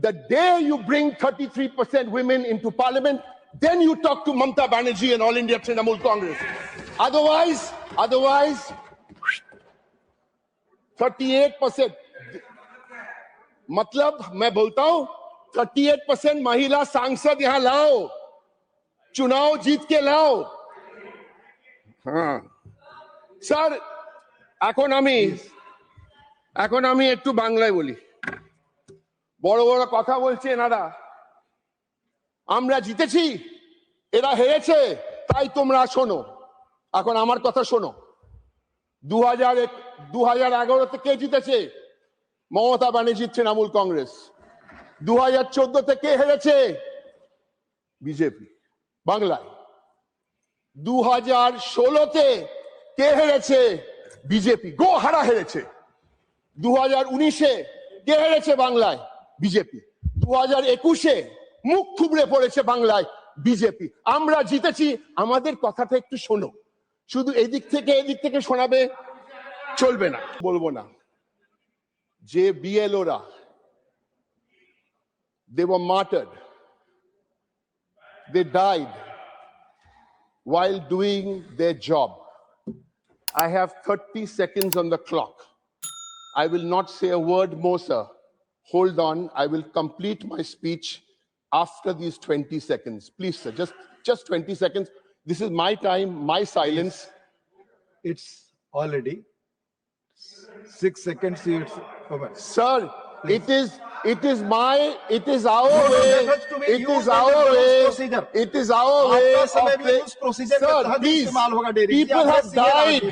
The day you bring 33% women into parliament, then you talk to Mamata Banerjee and All India Trinamool Congress. Otherwise, 38%. मतलब मैं बोलता हूं 38% महिला सांसद यहां लाओ, चुनाव जीत के लाओ। हाँ স্যার, এখন আমি একটু বাংলায় বলি। বড় বড় কথা বলছে এনারা, আমরা জিতেছি এরা হেরেছে তাই তোমরা শোনো। এখন আমার কথা শোনো। 2011 কে জিতেছে? মমতা ব্যানার্জি তৃণমূল কংগ্রেস। 2014 কে হেরেছে? বিজেপি বাংলায়। 2016 কে হেরেছে? বিজেপি গোহারা হেরেছে। 2019 কে হেরেছে বাংলায়? বিজেপি। 2021 মুখ থুবড়ে পড়েছে বাংলায় বিজেপি। আমরা জিতেছি, আমাদের কথাটা একটু শোনো। শুধু এদিক থেকে শোনাবে চলবে না, বলবো না। যে বিএলওরা, they were martyred, they died while doing their job. I have 30 seconds on the clock. I will not say a word more, sir. Hold on, I will complete my speech after these 20 seconds. Please, sir, just 20 seconds. This is my time, my silence. It's already 6 seconds. It's over. Sir, it is our way. It is our way. It is our way. Sir, please. People have died.